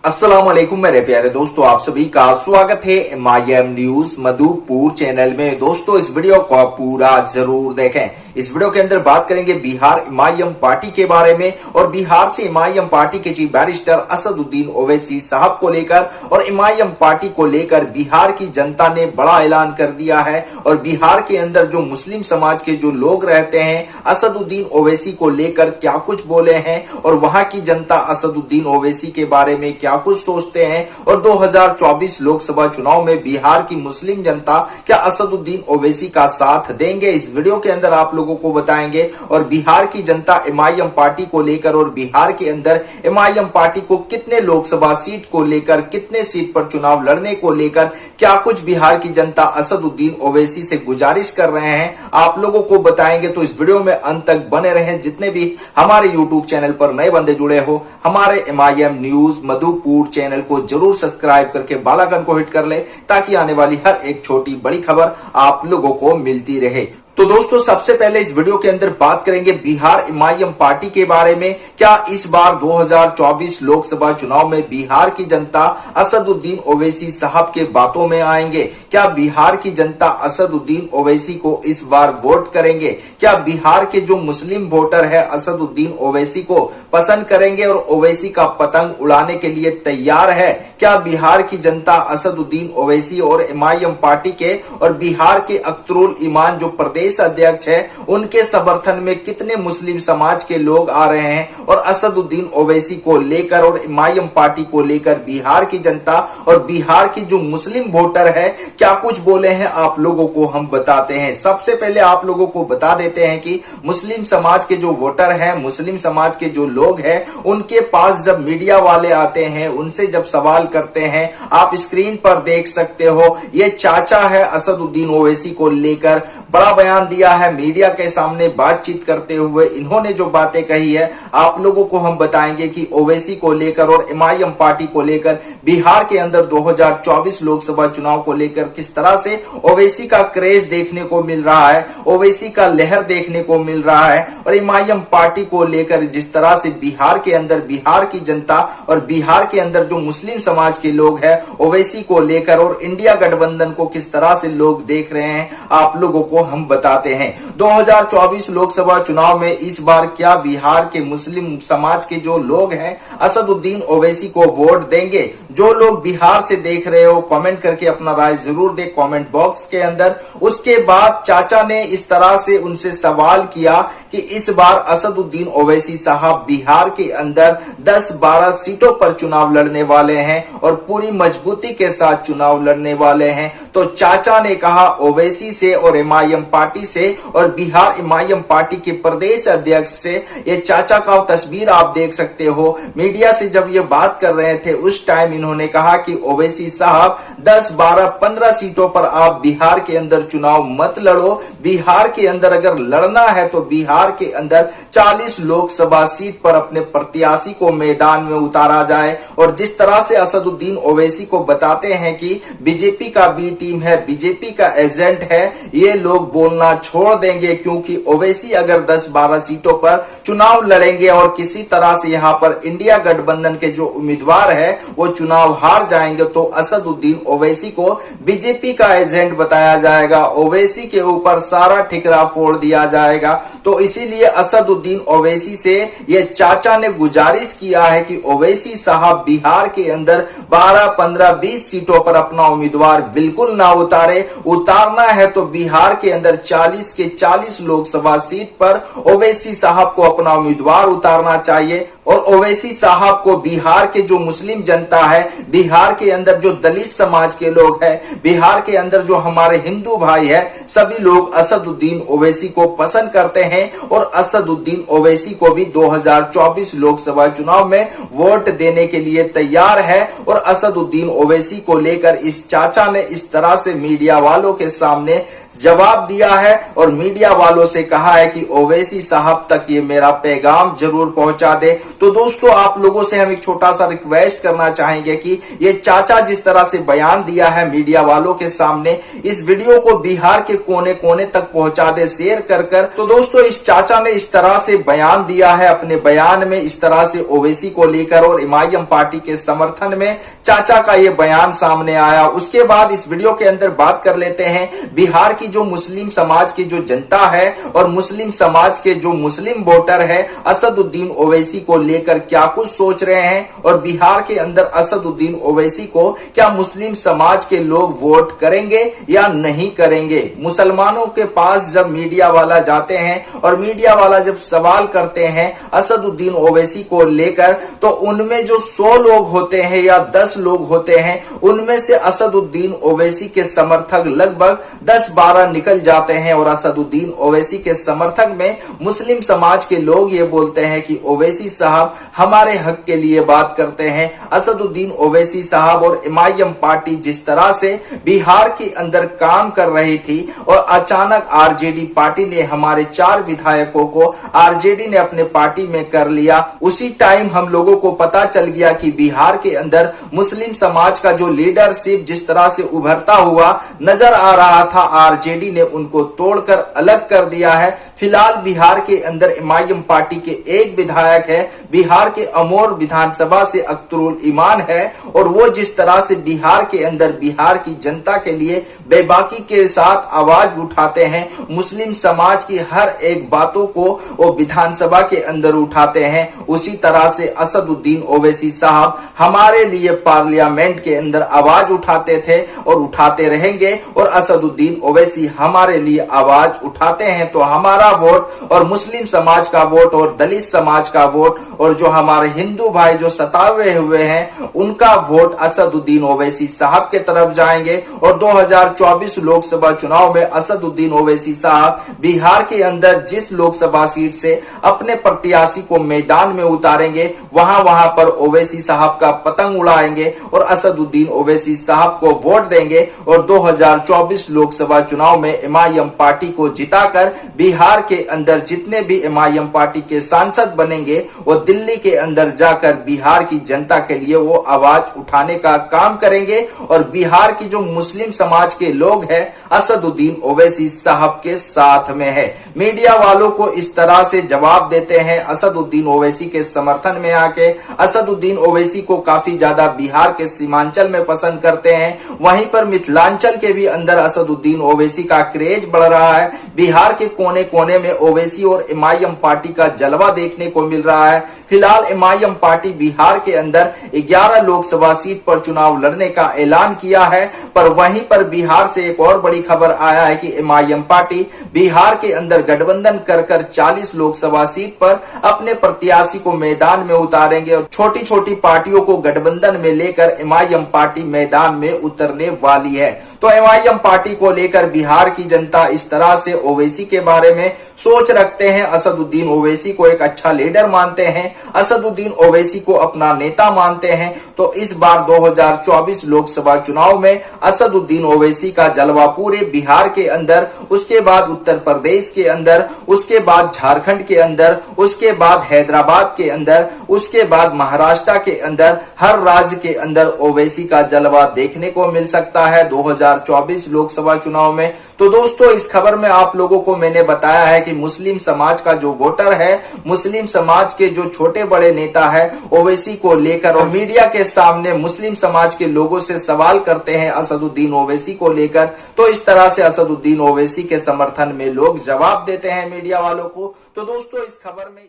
अस्सलाम वालेकुम मेरे प्यारे दोस्तों, आप सभी का स्वागत है MIM न्यूज मधुपुर चैनल में। दोस्तों इस वीडियो को पूरा जरूर देखें। इस वीडियो के अंदर बात करेंगे बिहार MIM पार्टी के बारे में और बिहार से MIM पार्टी के चीफ बैरिस्टर असदुद्दीन ओवैसी साहब को लेकर और MIM पार्टी को लेकर बिहार की जनता ने बड़ा ऐलान कर दिया है। और बिहार के अंदर जो मुस्लिम समाज के जो लोग रहते हैं असदुद्दीन ओवैसी को लेकर क्या कुछ बोले हैं और वहां की जनता असदुद्दीन ओवैसी के बारे में क्या कुछ सोचते हैं और 2024 लोकसभा चुनाव में बिहार की मुस्लिम जनता क्या असदुद्दीन ओवैसी का साथ देंगे, इस वीडियो के अंदर आप लोगों को बताएंगे। और बिहार की जनता MIM पार्टी को लेकर और बिहार के अंदर MIM पार्टी को कितने लोकसभा सीट को लेकर, कितने सीट पर चुनाव लड़ने को लेकर क्या कुछ बिहार की जनता असदुद्दीन ओवैसी से गुजारिश कर रहे हैं, आप लोगों को बताएंगे। तो इस वीडियो में अंत तक बने रहें। जितने भी हमारे YouTube चैनल पर नए बंदे जुड़े हो, हमारे MIM न्यूज मधुपुर चैनल को जरूर सब्सक्राइब करके बेल आइकन को हिट कर ले ताकि आने वाली हर एक छोटी बड़ी खबर आप लोगों को मिलती रहे। तो दोस्तों सबसे पहले इस वीडियो के अंदर बात करेंगे बिहार MIM पार्टी के बारे में। क्या इस बार 2024 लोकसभा चुनाव में बिहार की जनता असदुद्दीन ओवैसी साहब के बातों में आएंगे? क्या बिहार की जनता असदुद्दीन ओवैसी को इस बार वोट करेंगे? क्या बिहार के जो मुस्लिम वोटर है असदुद्दीन ओवैसी को पसंद करेंगे और ओवैसी का पतंग उड़ाने के लिए तैयार है? क्या बिहार की जनता असदुद्दीन ओवैसी और MIM पार्टी के और बिहार के अख्तरुल ईमान जो प्रदेश अध्यक्ष है उनके समर्थन में कितने मुस्लिम समाज के लोग आ रहे हैं और असदुद्दीन ओवैसी को लेकर और MIM पार्टी को लेकर बिहार की जनता और बिहार की जो मुस्लिम वोटर है क्या कुछ बोले हैं, आप लोगों को हम बताते हैं। सबसे पहले आप लोगों को बता देते हैं कि मुस्लिम समाज के जो वोटर हैं, मुस्लिम समाज के जो लोग हैं, उनके पास जब मीडिया वाले आते हैं, उनसे जब सवाल करते हैं, आप स्क्रीन पर देख सकते हो, ये चाचा है असदुद्दीन ओवैसी को लेकर बड़ा बयान दिया है। मीडिया के सामने बातचीत करते हुए इन्होंने जो बातें कही है आप लोगों को हम बताएंगे कि ओवैसी को लेकर और MIM पार्टी को लेकर बिहार के अंदर 2024 लोकसभा चुनाव को लेकर किस तरह से ओवैसी का क्रेज देखने को मिल रहा है, ओवैसी का लहर देखने को मिल रहा है। और MIM पार्टी को लेकर जिस तरह से बिहार के अंदर बिहार की जनता और बिहार के अंदर जो मुस्लिम समाज के लोग हैं ओवैसी को लेकर और इंडिया गठबंधन को किस तरह से लोग देख रहे हैं, आप लोगों को हम बताते हैं। 2024 लोकसभा चुनाव में इस बार क्या बिहार के मुस्लिम समाज के जो लोग हैं असदुद्दीन ओवैसी को वोट देंगे? जो लोग बिहार से देख रहे हो कमेंट करके अपना राय जरूर दे कमेंट बॉक्स के अंदर। उसके बाद चाचा ने इस तरह से उनसे सवाल किया कि इस बार असदुद्दीन ओवैसी साहब बिहार के अंदर 10-12 सीटों पर चुनाव लड़ने वाले हैं और पूरी मजबूती के साथ चुनाव लड़ने वाले हैं। तो चाचा ने कहा ओवैसी से और MIM पार्टी से और बिहार MIM पार्टी के प्रदेश अध्यक्ष से, ये चाचा का तस्वीर आप देख सकते हो, मीडिया से जब ये बात कर रहे थे उस टाइम इन्होंने कहा कि ओवैसी साहब 10-12-15 सीटों पर आप बिहार के अंदर चुनाव मत लड़ो। बिहार के अंदर अगर लड़ना है तो बिहार के अंदर 40 लोकसभा सीट पर अपने प्रत्याशी को मैदान में उतारा जाए। और जिस तरह से असदुद्दीन ओवैसी को बताते हैं कि बीजेपी का बी टीम है, बीजेपी का एजेंट है, ये लोग बोलना छोड़ देंगे क्योंकि ओवैसी अगर 10-12 सीटों पर चुनाव लड़ेंगे और किसी तरह से यहाँ पर इंडिया गठबंधन के जो उम्मीदवार है वो चुनाव हार जाएंगे तो असदुद्दीन ओवैसी को बीजेपी का एजेंट बताया जाएगा, ओवैसी के ऊपर सारा ठिकरा फोड़ दिया जाएगा। तो इसीलिए असदुद्दीन ओवैसी से ये चाचा ने गुजारिश किया है कि ओवैसी साहब बिहार के अंदर 12, 15, 20 सीटों पर अपना उम्मीदवार बिल्कुल ना उतारे। उतारना है तो बिहार के अंदर 40 के 40 लोकसभा सीट पर ओवैसी साहब को अपना उम्मीदवार उतारना चाहिए। और ओवैसी साहब को बिहार के जो मुस्लिम जनता है, बिहार के अंदर जो दलित समाज के लोग हैं, बिहार के अंदर जो हमारे हिंदू भाई है, सभी लोग असदुद्दीन ओवैसी को पसंद करते हैं और असदुद्दीन ओवैसी को भी 2024 लोकसभा चुनाव में वोट देने के लिए तैयार है। और असदुद्दीन ओवैसी को लेकर इस चाचा ने इस तरह से मीडिया वालों के सामने जवाब दिया है और मीडिया वालों से कहा है कि ओवैसी साहब तक ये मेरा पैगाम जरूर पहुंचा दे। तो दोस्तों आप लोगों से हम एक छोटा सा रिक्वेस्ट करना चाहेंगे कि ये चाचा जिस तरह से बयान दिया है मीडिया वालों के सामने, इस वीडियो को बिहार के कोने कोने तक पहुंचा दे शेयर कर। तो दोस्तों इस चाचा ने इस तरह से बयान दिया है, अपने बयान में इस तरह से ओवैसी को लेकर और इमाम पार्टी के समर्थन में चाचा का ये बयान सामने आया। उसके बाद इस वीडियो के अंदर बात कर लेते हैं बिहार की जो मुस्लिम समाज की जो जनता है और मुस्लिम समाज के जो मुस्लिम वोटर है असदुद्दीन ओवैसी को लेकर क्या कुछ सोच रहे हैं और बिहार के अंदर असदुद्दीन ओवैसी को क्या मुस्लिम समाज के लोग वोट करेंगे या नहीं करेंगे। मुसलमानों के पास जब मीडिया वाला जाते हैं और मीडिया वाला जब सवाल करते हैं असदुद्दीन ओवैसी को लेकर तो उनमें जो 100 लोग होते हैं या 10 लोग होते हैं उनमें से असदुद्दीन ओवैसी के समर्थक लगभग 10-12 निकल जाते हैं और असदुद्दीन ओवैसी के समर्थक में मुस्लिम समाज के लोग ये बोलते हैं कि ओवैसी साहब हमारे हक के लिए बात करते हैं। असदुद्दीन ओवैसी साहब और इमाम पार्टी जिस तरह से बिहार के अंदर काम कर रही थी और अचानक आरजेडी पार्टी ने हमारे 4 विधायकों को आरजेडी ने अपने पार्टी में कर लिया, उसी टाइम हम लोगों को पता चल गया कि बिहार के अंदर मुस्लिम समाज का जो लीडरशिप जिस तरह से उभरता हुआ नजर आ रहा था आरजेडी ने उनको तोड़कर अलग कर दिया है। फिलहाल बिहार के अंदर इमाम पार्टी के एक विधायक है, बिहार के अमोर विधानसभा से अख्तरुल ईमान है और वो जिस तरह से बिहार के अंदर बिहार की जनता के लिए बेबाकी के साथ आवाज उठाते हैं, मुस्लिम समाज की हर एक बातों को वो विधानसभा के अंदर उठाते हैं, उसी तरह से असदुद्दीन ओवैसी साहब हमारे लिए पार्लियामेंट के अंदर आवाज उठाते थे और उठाते रहेंगे और असदुद्दीन ओवैसी हमारे लिए आवाज उठाते हैं तो हमारा वोट और मुस्लिम समाज का वोट और दलित समाज का वोट और जो हमारे हिंदू भाई जो सतावे हुए हैं उनका वोट असदुद्दीन ओवैसी साहब के तरफ जाएंगे और 2024 लोकसभा चुनाव में असदुद्दीन ओवैसी साहब बिहार के अंदर जिस लोकसभा सीट से अपने प्रत्याशी को मैदान में उतारेंगे वहां पर ओवैसी साहब का पतंग उड़ाएंगे और असदुद्दीन ओवैसी साहब को वोट देंगे और 2024 लोकसभा चुनाव में इमाम पार्टी को जिताकर बिहार के अंदर जितने भी इमाम पार्टी के सांसद बनेंगे वो दिल्ली के अंदर जाकर बिहार की जनता के लिए वो आवाज उठाने का काम करेंगे और बिहार की जो मुस्लिम समाज के लोग हैं असदुद्दीन ओवैसी साहब के साथ में है। मीडिया वालों को इस तरह से जवाब देते हैं असदुद्दीन ओवैसी के समर्थन में आके। असदुद्दीन ओवैसी को काफी ज्यादा बिहार के सीमांचल में पसंद करते हैं, वहीं पर मिथिलांचल के भी अंदर असदुद्दीन ओवैसी का क्रेज बढ़ रहा है। बिहार के कोने कोने में ओवैसी और इमाम पार्टी का जलवा देखने को मिल रहा है। फिलहाल इमाम पार्टी बिहार के अंदर 11 लोकसभा सीट पर चुनाव लड़ने का ऐलान किया है, पर वहीं पर बिहार से एक और बड़ी खबर आया है कि इमाम पार्टी बिहार के अंदर गठबंधन कर 40 लोकसभा सीट पर अपने प्रत्याशी को मैदान में उतारेंगे और छोटी छोटी पार्टियों को गठबंधन में लेकर इमाम पार्टी मैदान में उतरने वाली है। तो इमाम पार्टी को लेकर बिहार की जनता इस तरह से ओवैसी के बारे में सोच रखते हैं। असदुद्दीन ओवैसी को एक अच्छा लीडर मानते हैं, असदुद्दीन ओवैसी को अपना नेता मानते हैं। तो इस बार 2024 लोकसभा चुनाव में असदुद्दीन ओवैसी का जलवा पूरे बिहार के अंदर, उसके बाद उत्तर प्रदेश के अंदर, उसके बाद झारखंड के अंदर, उसके बाद हैदराबाद के अंदर, उसके बाद महाराष्ट्र के अंदर, हर राज्य के अंदर ओवैसी का जलवा देखने को मिल सकता है 2024 लोकसभा चुनाव में। तो दोस्तों इस खबर में आप लोगों को मैंने बताया है कि मुस्लिम समाज का जो वोटर है, मुस्लिम समाज के जो छोटे बड़े नेता है ओवैसी को लेकर और मीडिया के सामने मुस्लिम समाज के लोगों से सवाल करते हैं असदुद्दीन ओवैसी को लेकर, तो इस तरह से असदुद्दीन ओवैसी के समर्थन में लोग जवाब देते हैं मीडिया वालों को। तो दोस्तों इस खबर में